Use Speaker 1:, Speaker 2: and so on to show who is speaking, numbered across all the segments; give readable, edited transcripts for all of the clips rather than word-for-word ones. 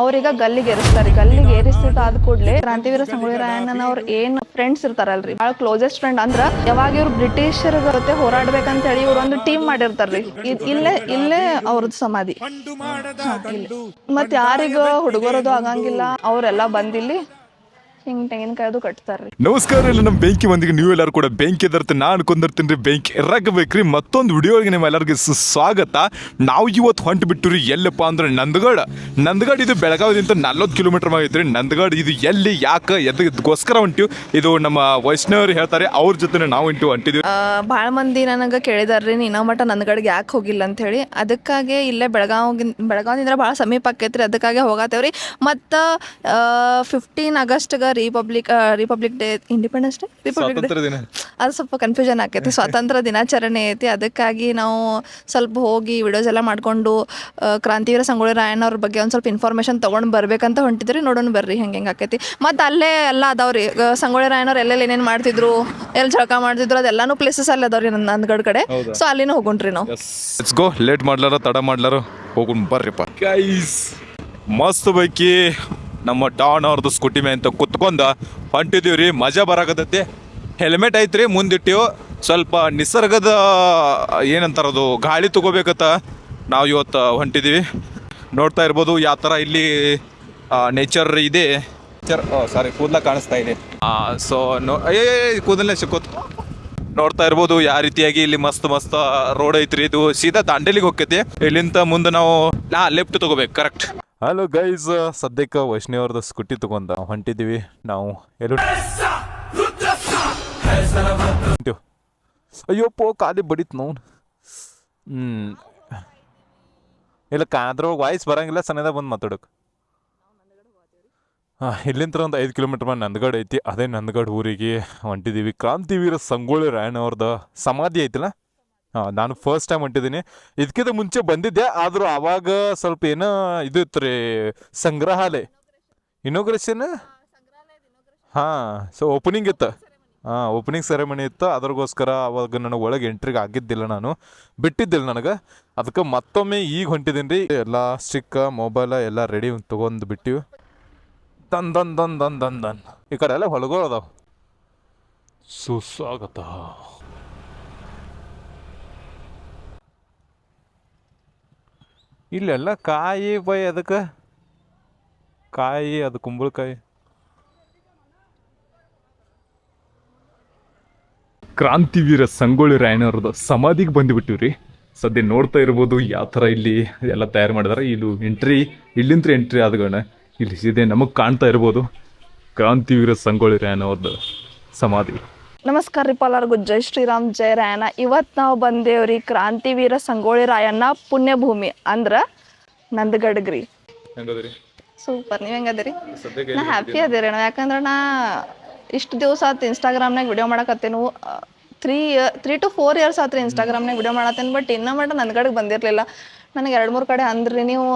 Speaker 1: ಅವ್ರೀಗ ಗಲ್ಲಿಗೆ ಏರಿಸ್ತಾರೆ. ಗಲ್ಲಿಗೆ ಏರಿಸಿದ ಆದ ಕೂಡಲೇ ಕ್ರಾಂತಿವೀರ ಸಂಗೊಳ್ಳಿ ರಾಯಣ್ಣನ ಅವ್ರ ಏನ್ ಫ್ರೆಂಡ್ಸ್ ಇರ್ತಾರಲ್ರಿ, ಭಾಳ ಕ್ಲೋಸೆಸ್ಟ್ ಫ್ರೆಂಡ್ ಅಂದ್ರ ಯಾವಾಗ ಇವ್ರು ಬ್ರಿಟಿಷರ ಜೊತೆ ಹೋರಾಡ್ಬೇಕಂತ ಹೇಳಿ ಇವ್ರು ಒಂದು ಟೀಮ್ ಮಾಡಿರ್ತಾರ್ರಿ. ಇಲ್ಲೇ ಅವ್ರದ್ದು ಸಮಾಧಿ. ಮತ್ ಯಾರಿಗ ಹುಡುಗರದು ಆಗಂಗಿಲ್ಲ, ಅವರೆಲ್ಲ ಬಂದಿಲ್ಲಿ ಹಿಂಗ್ ತೆಂಗಿನಕಾಯ್ದು ಕಟ್ತಾರ್ರಿ.
Speaker 2: ನಮಸ್ಕಾರ ಎಲ್ಲ ನಮ್ಮ ಬೆಂಕಿ ಮಂದಿಗೆ, ನೀವು ಎಲ್ಲರೂ ಕೂಡ ಬೆಂಕಿ ಎದರ್ತಿ ನಾನು ಕೊಂದಿರ್ತೀನಿ ರೀ. ಬೆಂಕಿ ಇರಾಕಬೇಕ್ರಿ. ಮತ್ತೊಂದು ವಿಡಿಯೋಗೆ ನಿಮ್ಮ ಎಲ್ಲರಿಗೂ ಸುಸ್ವಾಗತ. ನಾವು ಇವತ್ತು ಹೊಂಟು ಬಿಟ್ಟಿರಿ ಎಲ್ಲಪ್ಪ ಅಂದ್ರೆ ನಂದಗಡ್ ಇದು ಬೆಳಗಾವಿದಿಂದ 40 ಕಿಲೋಮೀಟರ್ ಆಗೈತ್ರಿ. ನಂದಗಡ್ ಇದು ಎಲ್ಲಿ, ಯಾಕೆ, ಎದಕ್ಕೋಸ್ಕರ ಹೊಂಟಿವಿ ಇದು ನಮ್ಮ ವೈಷ್ಣವರು ಹೇಳ್ತಾರೆ. ಅವ್ರ ಜೊತೆ ನಾವು ಹೊಂಟಿದ್ವಿ.
Speaker 1: ಭಾಳ ಮಂದಿ ನನಗೆ ಕೇಳಿದಾರ್ರಿ, ನೀನೋ ಮಟ್ಟ ನಂದಗಡ್ಗೆ ಯಾಕೆ ಹೋಗಿಲ್ಲ ಅಂತ ಹೇಳಿ. ಅದಕ್ಕಾಗಿ ಇಲ್ಲೇ ಬೆಳಗಾವಿಂದ ಭಾಳ ಸಮೀಪ ಆಕೈತ್ರಿ, ಅದಕ್ಕಾಗಿ ಹೋಗತ್ತೇವ್ರಿ. ಮತ್ತು 15 ಆಗಸ್ಟ್ಗೆ republic day, independence day, republic day, ಅದು ಸ್ವಲ್ಪ ಕನ್ಫ್ಯೂಷನ್ ಆಕೈತಿ. ಸ್ವಾತಂತ್ರ್ಯ ದಿನಾಚರಣೆ ಐತಿ. ಅದಕ್ಕಾಗಿ ನಾವು ಸ್ವಲ್ಪ ಹೋಗಿ ವಿಡಿಯೋಸ್ ಎಲ್ಲ ಮಾಡಿಕೊಂಡು ಕ್ರಾಂತಿವೀರ ಸಂಗೊಳ್ಳಿ ರಾಯಣ್ಣವ್ರ ಬಗ್ಗೆ ಒಂದು ಸ್ವಲ್ಪ ಇನ್ಫಾರ್ಮೇಷನ್ ತೊಗೊಂಡು ಬರ್ಬೇಕಂತ ಹೊಂಟಿದ್ರಿ. ನೋಡೋಣ ಬರ್ರಿ ಹೆಂಗೆ ಆಕೈತಿ. ಮತ್ತು ಅಲ್ಲೇ ಎಲ್ಲ ಅದಾವ್ರಿ, ಸಂಗೊಳ್ಳಿ ರಾಯಣ್ಣವ್ರು ಎಲ್ಲೆಲ್ಲಿ ಏನೇನು ಮಾಡ್ತಿದ್ರು, ಎಲ್ಲಿ ಜಳಕ ಮಾಡ್ತಿದ್ರು, ಅದೆಲ್ಲಾನು ಪ್ಲೇಸಸ್ ಅಲ್ಲಿ ಅದಾವ್ರಿ ನಂದಗಡ್ ಕಡೆ. ಸೊ ಅಲ್ಲಿನೂ ಹೋಗುಣ್ರಿ ನಾವು.
Speaker 2: Let's go. ಲೇಟ್ ಮಾಡ್ಲಾರ ತಡ ಮಾಡ್ಲಾರ ಹೋಗುಣ್ ಬರ್ರಿಪ್ಪ ಗೈಸ್. ಮಸ್ತ್ ಬೈಕಿ ನಮ್ಮ ಡಾನ್ ಅವ್ರದ್ದು ಸ್ಕೂಟಿ ಮೇ ಅಂತ ಕುತ್ಕೊಂಡ ಹೊಂಟಿದೀವಿ ರೀ. ಮಜಾ ಬರಾಕತ್ತೈತಿ. ಹೆಲ್ಮೆಟ್ ಐತ್ರಿ ಮುಂದಿಟ್ಟಿವು. ಸ್ವಲ್ಪ ನಿಸರ್ಗದ ಏನಂತಾರದು ಗಾಳಿ ತಗೋಬೇಕತ್ತ ನಾವು ಇವತ್ತು ಹೊಂಟಿದ್ದೀವಿ. ನೋಡ್ತಾ ಇರ್ಬೋದು ಯಾವ ಥರ ಇಲ್ಲಿ ನೇಚರ್ ಇದೆ. ಸಾರಿ, ಕೂದಲ ಕಾಣಿಸ್ತಾ ಇದೆ. ಸೊ ಕೂದಲೇ ಸಿಕ್ಕೋತು. ನೋಡ್ತಾ ಇರ್ಬೋದು ಯಾವ ರೀತಿಯಾಗಿ ಇಲ್ಲಿ ಮಸ್ತ್ ರೋಡ್ ಐತ್ರಿ. ಇದು ಸೀದಾ ದಾಂಡೇಲಿಗೆ ಹೋಗ್ತೈತಿ. ಇಲ್ಲಿಂದ ಮುಂದೆ ನಾವು ಲೆಫ್ಟ್ ತಗೋಬೇಕು. ಕರೆಕ್ಟ್. ಹಲೋ ಗೈಸ್, ಸದ್ಯಕ್ಕೆ ವೈಷ್ಣವ್ರದ್ದು ಸ್ಕೂಟಿ ತಗೊಂಡ ಹೊಂಟಿದ್ದೀವಿ ನಾವು. ಅಯ್ಯೋಪ್ಪೋ ಕಾಲಿ ಬಡಿತ್ ನಾವು. ಇಲ್ಲ ಅದ್ರೊಳಗೆ ವಾಯ್ಸ್ ಬರಂಗಿಲ್ಲ, ಸಣ್ಣದಾಗ ಬಂದು ಮಾತಾಡೋಕೆ. ಇಲ್ಲಿಂದ ಒಂದು 5 ಕಿಲೋಮೀಟರ್ ಮೇಲೆ ನಂದಗಡ್ ಐತಿ. ಅದೇ ನಂದಗಡ್ ಊರಿಗೆ ಹೊಂಟಿದ್ದೀವಿ. ಕ್ರಾಂತಿವೀರ ಸಂಗೊಳ್ಳಿ ರಾಯಣ್ಣವ್ರದ್ದು ಸಮಾಧಿ ಐತಿಲ್ಲ, ನಾನು ಫಸ್ಟ್ ಟೈಮ್ ಹೊಂಟಿದ್ದೀನಿ. ಇದಕ್ಕಿಂತ ಮುಂಚೆ ಬಂದಿದ್ದೆ, ಆದರೂ ಆವಾಗ ಸ್ವಲ್ಪ ಏನೋ ಇದು ಇತ್ತು ರೀ, ಸಂಗ್ರಹಾಲಯ ಇನೋಗ್ರೇಷನ್. ಸೊ ಓಪನಿಂಗ್ ಇತ್ತು. ಓಪನಿಂಗ್ ಸೆರೆಮನಿ ಇತ್ತು. ಅದ್ರಗೋಸ್ಕರ ಅವಾಗ ನನಗೆ ಒಳಗೆ ಎಂಟ್ರಿಗೆ ಆಗಿದ್ದಿಲ್ಲ, ನಾನು ಬಿಟ್ಟಿದ್ದಿಲ್ಲ ನನಗೆ. ಅದಕ್ಕೆ ಮತ್ತೊಮ್ಮೆ ಈಗ ಹೊಂಟಿದ್ದೀನಿ ರೀ. ಎಲ್ಲ ಸ್ಟಿಕ್ ಮೊಬೈಲ ಎಲ್ಲ ರೆಡಿ ತೊಗೊಂಡು ಬಿಟ್ಟಿವಿ. ದನ್ ಈ ಕಡೆ ಎಲ್ಲ ಹೊಲಗಳು ಅದಾವ. ಸುಸ್ವಾಗತ. ಇಲ್ಲೆಲ್ಲ ಕಾಯಿ ಅದಕ್ಕೆ ಕಾಯಿ, ಅದು ಕುಂಬಳಕಾಯಿ. ಕ್ರಾಂತಿವೀರ ಸಂಗೊಳ್ಳಿ ರಾಯಣ್ಣವ್ರದ್ದು ಸಮಾಧಿಗೆ ಬಂದುಬಿಟ್ಟಿವ್ರಿ. ಸದ್ಯ ನೋಡ್ತಾ ಇರ್ಬೋದು ಯಾವ ಥರ ಇಲ್ಲಿ ಎಲ್ಲ ತಯಾರು ಮಾಡಿದಾರೆ. ಇದು ಇಲ್ಲಿಂದ ಎಂಟ್ರಿ ಆದಗಣ ಇಲ್ಲಿ ಇದೆ ನಮಗೆ ಕಾಣ್ತಾ ಇರ್ಬೋದು ಕ್ರಾಂತಿವೀರ ಸಂಗೊಳ್ಳಿ ರಾಯಣ್ಣವ್ರದ್ದು ಸಮಾಧಿ.
Speaker 1: ನಮಸ್ಕಾರ ರೀ ಎಲ್ಲರಿಗೂ. ಜೈ ಶ್ರೀರಾಮ್, ಜೈ ರಾಯಣ್ಣ. ಇವತ್ತು ನಾವು ಬಂದೇವ್ರಿ ಕ್ರಾಂತಿವೀರ ಸಂಗೊಳ್ಳಿ ರಾಯಣ್ಣ ಪುಣ್ಯಭೂಮಿ ಅಂದ್ರೆ ನಂದಗಡ್ಗ್ರಿ. ಸೂಪರ್. ನೀವು ಹೆಂಗದಿರಿ? ನಾ ಹ್ಯಾಪಿ ಅದೇರಿ. ಯಾಕಂದ್ರೆ ನಾ ಇಷ್ಟು ದಿವಸ ಆಯ್ತು ಇನ್ಸ್ಟಾಗ್ರಾಮ್ನಾಗ ವಿಡಿಯೋ ಮಾಡಕತ್ತೇನು. 3 to 4 years ಆತ್ರಿ ಇನ್ಸ್ಟಾಗ್ರಾಮ್ನಾಗ ವಿಡಿಯೋ ಮಾಡತ್ತೇನೆ. ಬಟ್ ಇನ್ನೂ ಮಟ್ಟ ನಂದಗಡ್ಗೆ ಬಂದಿರಲಿಲ್ಲ. ನನಗೆ 2-3 ಕಡೆ ಅಂದ್ರಿ, ನೀವು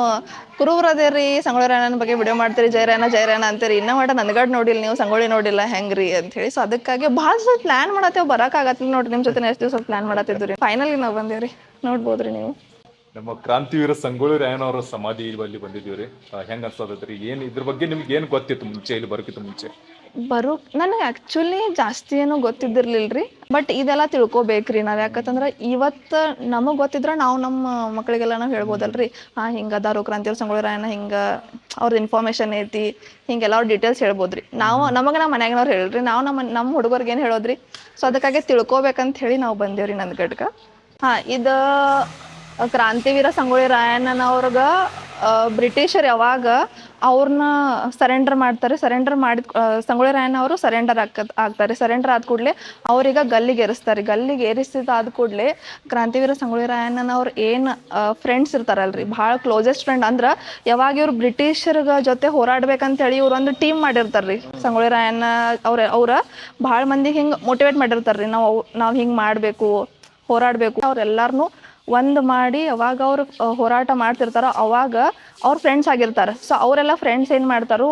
Speaker 1: ಕುರುಬ್ರು ಅದೇರಿ, ಸಂಗೊಳ್ಳಿ ರಾಯಣ್ಣನ ಬಗ್ಗೆ ವಿಡಿಯೋ ಮಾಡ್ತೀರಿ, ಜೈ ರಾಯಣ್ಣ ಅಂತೀರಿ, ಇನ್ನೂ ಮಟ್ಟ ನಂದಗಡ್ ನೋಡಿಲ್ಲ, ನೀವು ಸಂಗೊಳ್ಳಿ ನೋಡಿಲ್ಲ ಹೆಂಗ್ರಿ ಅಂತ ಹೇಳಿ. ಸೊ ಅದಕ್ಕಾಗಿ ಭಾಳ ದಿವಸ ಪ್ಲ್ಯಾನ್ ಮಾಡತ್ತೇವೆ, ಬರೋಕ್ಕಾಗತ್ತಿಲ್ಲ ನೋಡ್ರಿ. ನಿಮ್ಮ ಜೊತೆ ಎಷ್ಟು ದಿವಸ ಪ್ಲ್ಯಾನ್ ಮಾಡತ್ತಿದ್ದು ರೀ. ಫೈನಲಿ ನಾವು ಬಂದೇವ್ರಿ, ನೋಡ್ಬೋದ್ರಿ ನೀವು.
Speaker 2: ನಮ್ಮ ಕ್ರಾಂತಿವೀರ ಸಂಗೊಳ್ಳಿ ರಾಯಣ್ಣವ್ರ ಸಮಾಧಿ ಇಲ್ಲಿ ಬಂದಿದ್ದೀವಿ ರೀ. ಹೆಂಗೆ ಅನ್ಸೋದತ್ರಿ? ಏನು ಇದ್ರ ಬಗ್ಗೆ ನಿಮ್ಗೆ ಏನು ಗೊತ್ತಿತ್ತು ಮುಂಚೆ, ಇಲ್ಲಿ ಬರೋಕ್ಕಿಂತ ಮುಂಚೆ?
Speaker 1: ನನಗೆ ಆ್ಯಕ್ಚುಲಿ ಜಾಸ್ತಿ ಏನೂ ಗೊತ್ತಿದ್ದಿರ್ಲಿಲ್ಲ ರೀ. ಬಟ್ ಇದೆಲ್ಲ ತಿಳ್ಕೊಬೇಕ್ರಿ ನಾವು. ಯಾಕಂತಂದ್ರೆ ಇವತ್ತು ನಮಗೆ ಗೊತ್ತಿದ್ರೆ ನಾವು ನಮ್ಮ ಮಕ್ಕಳಿಗೆಲ್ಲ ನಾವು ಹೇಳ್ಬೋದಲ್ರಿ, ಹಿಂಗೆ ಅದಾರು ಕ್ರಾಂತಿವೀರ ಸಂಗೊಳ್ಳಿ ರಾಯಣ್ಣ, ಹಿಂಗೆ ಅವ್ರದ್ದು ಇನ್ಫಾರ್ಮೇಷನ್ ಐತಿ, ಹಿಂಗೆಲ್ಲ ಅವ್ರ ಡೀಟೇಲ್ಸ್ ಹೇಳ್ಬೋದ್ರಿ. ನಮಗೆ ನಮ್ಮ ಮನ್ಯಾಗಿನವ್ರು ಹೇಳ್ರಿ, ನಾವು ನಮ್ಮ ಹುಡುಗರಿಗೆ ಏನು ಹೇಳೋದ್ರಿ. ಸೊ ಅದಕ್ಕಾಗಿ ತಿಳ್ಕೊಬೇಕಂತ ಹೇಳಿ ನಾವು ಬಂದೇವ್ರಿ ನಂದಗಡ್ಗೆ. ಇದು ಕ್ರಾಂತಿವೀರ ಸಂಗೊಳ್ಳಿ ರಾಯಣ್ಣನವ್ರಿಗೆ ಬ್ರಿಟಿಷರು ಯಾವಾಗ ಅವ್ರನ್ನ ಸರೆಂಡರ್ ಮಾಡ್ತಾರೆ, ಸರೆಂಡರ್ ಮಾಡಿದ ಸಂಗೊಳ್ಳಿ ರಾಯಣ್ಣ ಅವರು ಸರೆಂಡರ್ ಆಗ್ತಾರೆ. ಸರೆಂಡರ್ ಆದ ಕೂಡಲೇ ಅವ್ರೀಗ ಗಲ್ಲಿಗೆ ಏರಿಸ್ತಾರೆ. ಗಲ್ಲಿಗೆ ಏರಿಸಿದ ಆದ ಕೂಡಲೇ ಕ್ರಾಂತಿವೀರ ಸಂಗೊಳ್ಳಿ ರಾಯಣ್ಣನವ್ರು ಏನು ಫ್ರೆಂಡ್ಸ್ ಇರ್ತಾರಲ್ರಿ, ಭಾಳ ಕ್ಲೋಸೆಸ್ಟ್ ಫ್ರೆಂಡ್ ಅಂದ್ರೆ ಯಾವಾಗ ಇವ್ರು ಬ್ರಿಟಿಷರ ಜೊತೆ ಹೋರಾಡ್ಬೇಕಂತೇಳಿ ಇವ್ರು ಒಂದು ಟೀಮ್ ಮಾಡಿರ್ತಾರ್ರಿ. ಸಂಗೊಳ್ಳಿ ರಾಯಣ್ಣ ಅವ್ರ ಭಾಳ ಮಂದಿಗೆ ಹಿಂಗೆ ಮೋಟಿವೇಟ್ ಮಾಡಿರ್ತಾರ್ರಿ, ನಾವು ಹಿಂಗೆ ಮಾಡಬೇಕು, ಹೋರಾಡಬೇಕು. ಅವ್ರೆಲ್ಲರನ್ನೂ ಒಂದು ಮಾಡಿ ಯಾವಾಗ ಅವ್ರು ಹೋರಾಟ ಮಾಡ್ತಿರ್ತಾರೋ ಅವಾಗ ಅವ್ರ ಫ್ರೆಂಡ್ಸ್ ಆಗಿರ್ತಾರೆ. ಸೊ ಅವರೆಲ್ಲ ಫ್ರೆಂಡ್ಸ್ ಏನು ಮಾಡ್ತಾರೋ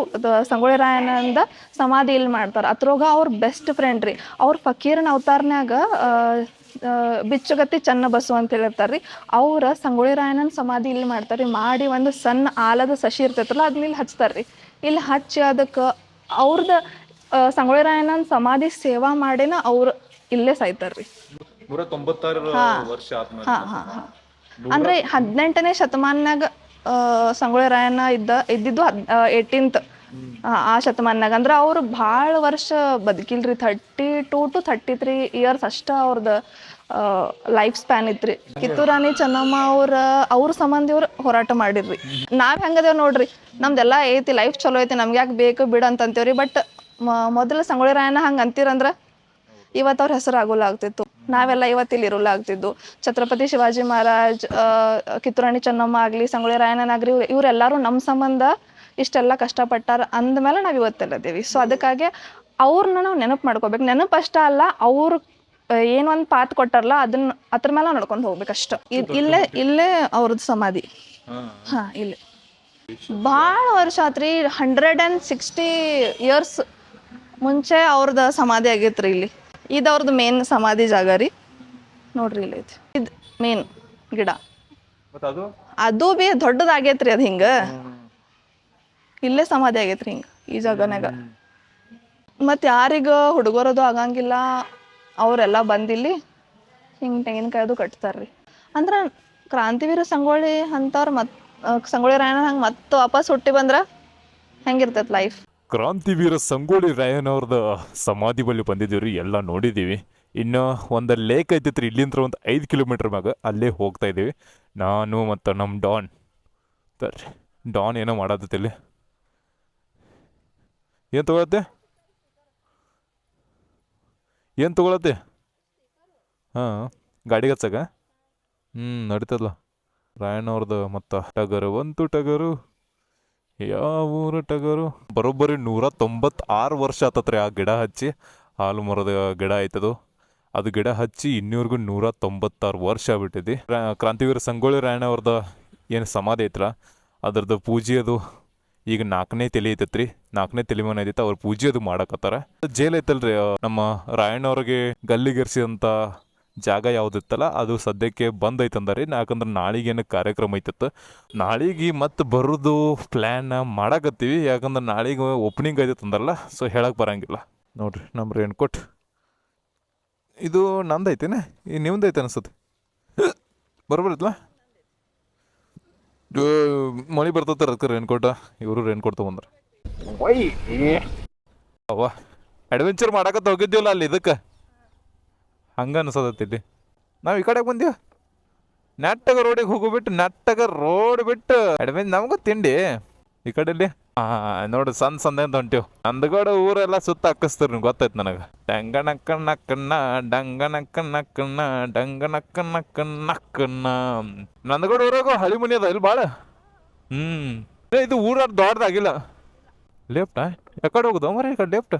Speaker 1: ಸಂಗೊಳ್ಳಿ ರಾಯಣ್ಣಂದ ಸಮಾಧಿ ಇಲ್ಲಿ ಮಾಡ್ತಾರೆ. ಅದ್ರೊಳಗೆ ಅವ್ರ ಬೆಸ್ಟ್ ಫ್ರೆಂಡ್ ರೀ. ಅವ್ರ ಫಕೀರನ ಅವತಾರನ್ಯಾಗ ಬಿಚ್ಚುಗತ್ತಿ ಚನ್ನ ಬಸವ ಅಂತ ಹೇಳಿರ್ತಾರೆ ರೀ. ಅವ್ರ ಸಂಗೊಳ್ಳಿ ರಾಯಣ್ಣನ ಸಮಾಧಿ ಇಲ್ಲಿ ಮಾಡ್ತಾರೆ ರೀ. ಮಾಡಿ ಒಂದು ಸಣ್ಣ ಆಲದ ಸಸಿ ಇರ್ತೈತಲ್ಲ ಅದನ್ನ ಇಲ್ಲಿ ಹಚ್ತಾರೆ ರೀ. ಇಲ್ಲಿ ಹಚ್ಚಿ ಅದಕ್ಕೆ ಅವ್ರದ್ದು ಸಂಗೊಳ್ಳಿ ರಾಯಣ್ಣನ ಸಮಾಧಿ ಸೇವಾ ಮಾಡೇನ ಅವ್ರು ಇಲ್ಲೇ ಸಾಯ್ತಾರೆ ರೀ.
Speaker 2: 196 ವರ್ಷ ಆದ್ಮೇಲೆ
Speaker 1: ಹಾಂ ಹಾಂ ಹಾಂ ಅಂದರೆ 18ನೇ ಶತಮಾನನಾಗ ಸಂಗೊಳ್ಳಿ ರಾಯಣ್ಣ ಇದ್ದಿದ್ದು 18th ಆ ಶತಮಾನನಾಗ. ಅಂದ್ರೆ ಅವ್ರು ಭಾಳ ವರ್ಷ ಬದುಕಿಲ್ರಿ. 32 to 33 ಇಯರ್ಸ್ ಅಷ್ಟ ಅವ್ರದ್ದು ಲೈಫ್ ಸ್ಪ್ಯಾನ್ ಇತ್ರಿ. ಕಿತ್ತೂರು ರಾಣಿ ಚೆನ್ನಮ್ಮ ಅವ್ರ ಸಂಬಂಧಿಯವ್ರು ಹೋರಾಟ ಮಾಡಿರ್ರಿ. ನಾವ್ ಹೆಂಗದೇವ್ ನೋಡ್ರಿ, ನಮ್ದೆಲ್ಲ ಐತಿ, ಲೈಫ್ ಚಲೋ ಐತಿ, ನಮ್ಗೆ ಯಾಕೆ ಬೇಕು ಬಿಡು ಅಂತಂತೇವ್ರಿ. ಬಟ್ ಮೊದಲು ಸಂಗೊಳ್ಳಿ ರಾಯಣ್ಣ ಹಂಗೆ ಅಂತೀರಂದ್ರೆ ಇವತ್ತು ಅವ್ರ ಹೆಸರು ಆಗೋಲ್ಲ ಆಗ್ತಿತ್ತು. ನಾವೆಲ್ಲ ಇವತ್ತಿಲ್ಲಿ ಇರೋಲ್ಲ ಆಗ್ತಿದ್ದು. ಛತ್ರಪತಿ ಶಿವಾಜಿ ಮಹಾರಾಜ್, ಕಿತ್ತೂರು ರಾಣಿ ಚೆನ್ನಮ್ಮ ಆಗಲಿ, ಸಂಗೊಳ್ಳಿ ರಾಯಣ್ಣನಾಗ್ರಿ, ಇವರೆಲ್ಲರೂ ನಮ್ಮ ಸಂಬಂಧ ಇಷ್ಟೆಲ್ಲ ಕಷ್ಟಪಟ್ಟಾರ ಅಂದಮೇಲೆ ನಾವು ಇವತ್ತೆಲ್ಲದೇವಿ. ಸೊ ಅದಕ್ಕಾಗಿ ಅವ್ರನ್ನ ನಾವು ನೆನಪು ಮಾಡ್ಕೋಬೇಕು. ನೆನಪು ಅಷ್ಟ ಅಲ್ಲ, ಅವ್ರು ಏನೊಂದು ಪಾತ್ ಕೊಟ್ಟಾರಲ್ಲ ಅದನ್ನ ಅದ್ರ ಮೇಲೆ ನಡ್ಕೊಂಡು ಹೋಗ್ಬೇಕಷ್ಟ. ಇಲ್ಲೇ ಅವ್ರದ್ದು ಸಮಾಧಿ. ಹಾಂ ಇಲ್ಲೇ ಭಾಳ ವರ್ಷ ಆತ್ರಿ. 160 ಇಯರ್ಸ್ ಮುಂಚೆ ಅವ್ರದ್ದು ಸಮಾಧಿ ಆಗೈತೆ ರೀ ಇಲ್ಲಿ. ಇದು ಅವ್ರದ್ದು ಮೇನ್ ಸಮಾಧಿ ಜಾಗ ರೀ. ನೋಡ್ರಿ ಇಲ್ಲಿ ಐತಿ ಇದು ಮೇನ್ ಗಿಡ. ಅದು ಬಿ ದೊಡ್ಡದಾಗೈತ್ರಿ. ಅದು ಹಿಂಗೆ ಇಲ್ಲೇ ಸಮಾಧಿ ಆಗೈತ್ರಿ ಹಿಂಗೆ ಈ ಜಾಗನಾಗ. ಮತ್ತು ಯಾರಿಗ ಹುಡುಗರದು ಆಗಂಗಿಲ್ಲ ಅವರೆಲ್ಲ ಬಂದಿಲ್ಲಿ ಹಿಂಗೆ ತೆಂಗಿನಕಾಯ್ದು ಕಟ್ತಾರ್ರಿ. ಅಂದ್ರೆ ಕ್ರಾಂತಿವೀರ ಸಂಗೊಳ್ಳಿ ಅಂಥವ್ರು ಸಂಗೊಳ್ಳಿ ರಾಯಣ್ಣ ಹಂಗೆ ಮತ್ತೆ ವಾಪಸ್ ಹುಟ್ಟಿ ಬಂದ್ರೆ ಹೆಂಗಿರ್ತೈತೆ ಲೈಫ್.
Speaker 2: ಕ್ರಾಂತಿವೀರ ಸಂಗೊಳ್ಳಿ ರಾಯಣ್ಣವ್ರದ ಸಮಾಧಿ ಬಳಿ ಬಂದಿದ್ದೀವಿ, ಎಲ್ಲ ನೋಡಿದ್ದೀವಿ. ಇನ್ನು ಒಂದು ಲೇಕ್ ಐತಿತ್ರಿ ಇಲ್ಲಿಂದ ಒಂದು 5 ಕಿಲೋಮೀಟ್ರ್ ಮ್ಯಾಗ, ಅಲ್ಲೇ ಹೋಗ್ತಾ ಇದ್ದೀವಿ ನಾನು ಮತ್ತು ನಮ್ಮ ಡಾನ್ ಏನೋ ಮಾಡತ್ತಿಲ್ಲಿ. ಏನು ತೊಗೊಳತ್ತೆ ಹಾಂ ಗಾಡಿಗೆ ಹಚ್ಚಾಗ ನಡೀತದಲ್ಲ ರಾಯಣ್ಣವ್ರದ್ದು. ಮತ್ತು ಟಗರು ಯಾವ ಊರು ಟಗರು? ಬರೋಬ್ಬರಿ 196 ವರ್ಷ ಆತತ್ರಿ ಆ ಗಿಡ ಹಚ್ಚಿ. ಹಾಲು ಮರದ ಗಿಡ ಆಯ್ತದು. ಅದು ಗಿಡ ಹಚ್ಚಿ ಇನ್ನೂರ್ಗು 196 ವರ್ಷ ಆಗ್ಬಿಟ್ಟಿದೆ. ಕ್ರಾಂತಿವೀರ ಸಂಗೊಳ್ಳಿ ರಾಯಣ್ಣವ್ರದ್ದು ಏನು ಸಮಾಧಿ ಐತ್ರಲ್ಲ ಅದ್ರದ್ದು ಪೂಜೆ ಅದು ಈಗ 4ನೇ ತಲೆ ಐತತ್ರಿ. 4ನೇ ತಲೆಮಾನ ಐತೈತೆ, ಅವ್ರ ಪೂಜೆ ಅದು ಮಾಡಕತ್ತಾರ. ಜೈಲ್ ಐತಲ್ರಿ, ನಮ್ಮ ರಾಯಣ್ಣವ್ರಿಗೆ ಗಲ್ಲಿಗೇರಿಸಿದಂಥ ಜಾಗ ಯಾವುದಿತ್ತಲ್ಲ ಅದು ಸದ್ಯಕ್ಕೆ ಬಂದ್ ಐತಂದಾರಿ. ಯಾಕಂದ್ರೆ ನಾಳೆಗೇನು ಕಾರ್ಯಕ್ರಮ ಐತಿತ್ತು. ನಾಳೆಗೆ ಮತ್ತೆ ಬರೋದು ಪ್ಲ್ಯಾನ್ ಮಾಡಕತ್ತೀವಿ. ಯಾಕಂದ್ರೆ ನಾಳೆಗೆ ಓಪನಿಂಗ್ ಐತೆ ಅಂದಾರಲ್ಲ, ಸೊ ಹೇಳಕ್ಕೆ ಬರಂಗಿಲ್ಲ. ನೋಡ್ರಿ ನಮ್ಮ ರೇನ್ಕೋಟ್ ಇದು ನಂದು ಐತೇನೆ, ಈ ನಿಮ್ದು ಐತೆ ಅನ್ಸುತ್ತೆ. ಬರೋಬರಿತ್ತಲ್ಲ, ಮಳೆ ಬರ್ತೈತೆ ಅದಕ್ಕೆ ರೇನ್ಕೋಟ. ಇವರು ರೇನ್ಕೋಟ್ ತೊಗೊಂಡ್ರೆ ಅವ್ವ ಅಡ್ವೆಂಚರ್ ಮಾಡಕತ್ತ ಹೋಗಿದ್ದೀವಲ್ಲ ಅಲ್ಲಿ, ಇದಕ್ಕೆ ಹಂಗೆ ಅನ್ಸೋದತ್ತಿಲ್ಲಿ. ನಾವು ಈ ಕಡೆಗೆ ಬಂದೀವಿ, ನೆಟ್ಟಗ ರೋಡಿಗೆ ಹೋಗ್ಬಿಟ್ಟು ನೆಟ್ಟಗ ರೋಡ್ ಬಿಟ್ಟು ಅಡ್ವೆಂಚರ್ ನಮಗೂ ತಿಂಡಿ ಈ ಕಡೆಯಲ್ಲಿ. ನೋಡಿ ಸಂದೆ ಅಂತ ಹೊಂಟೀವಿ. ನಂದಗಡ ಊರೆಲ್ಲ ಸುತ್ತ ಹಾಕಿಸ್ತೀರಿ, ಗೊತ್ತಾಯ್ತು ನನಗೆ. ಡಂಗನಕ್ಕಣ್ಣಕ್ಕಣ್ಣ ಡಂಗನಕ್ಕಣ್ಣಕ್ಕಣ್ಣ ಡಂಗನಕ್ಕಣ್ಣಕ್ಕಣ್ಣಕ್ಕಣ್ಣ. ನಂದಗಡ ಊರಾಗ ಹಳಿ ಮನಿ ಅದ ಇಲ್ಲಿ ಭಾಳ. ಇದು ಊರ ದೊಡ್ಡದಾಗಿಲ್ಲ. ಲೆಫ್ಟಾ ಯಾಕಡೆ ಹೋಗುದು ಮರ? ಈ ಕಡೆ ಲೆಫ್ಟ್.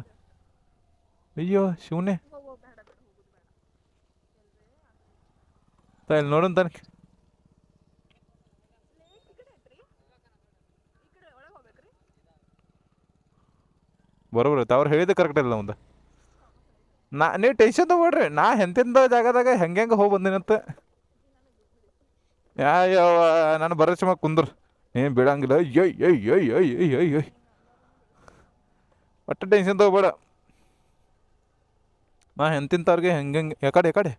Speaker 2: ಅಯ್ಯೋ ಶಿವನೇ, ಇಲ್ಲಿ ನೋಡೋಣ ತನಕ. ಬರೋಬರ ಅವ್ರು ಹೇಳಿದ ಕರೆಕ್ಟ್ ಇಲ್ಲ ಒಂದು. ನೀವು ಟೆನ್ಷನ್ ತೊಗೊಳ್ರಿ, ನಾ ಎಂತೆಂಥ ಜಾಗದಾಗ ಹೆಂಗೆ ಹೋಗಿ ಬಂದಿನಂತ. ಯಾವ ನಾನು ಭರವಸೆ ಮ್ಯಾಗ ಕುಂದ್ರು ಏನು ಬೀಳಂಗಿಲ್ಲ. ಅಯ್ಯೋ ಒಟ್ಟು ಟೆನ್ಷನ್ ತೊಗೋಬೇಡ. ನಾ ಎಂತಿಂತವ್ರಿಗೆ ಹೆಂಗೆ ಯಾಕಡೆ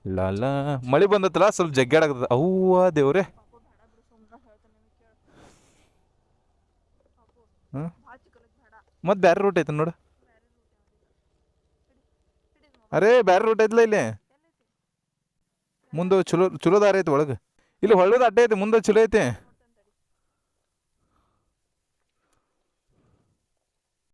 Speaker 2: ಲಾಲ ಮಳೆ ಬಂದತ್ತಲ್ಲ, ಸ್ವಲ್ಪ ಜಗ್ಗಾಡಾಗ್ತದ. ಅವ್ವ ದೇವ್ರೆ, ಮತ್ತೆ ಬ್ಯಾರೆ ರೂಟ್ ಐತೆ ನೋಡು. ಅರೇ ಬ್ಯಾರೆ ರೂಟ್ ಐತಲ್ಲ ಇಲ್ಲಿ ಮುಂದೆ. ಚಲೋ ದಾರಿ ಐತೆ ಒಳಗೆ. ಇಲ್ಲಿ ಹೊಳ್ಳದ ಅಡ್ಡೆ ಐತೆ, ಮುಂದೆ ಚಲೋ ಐತೆ.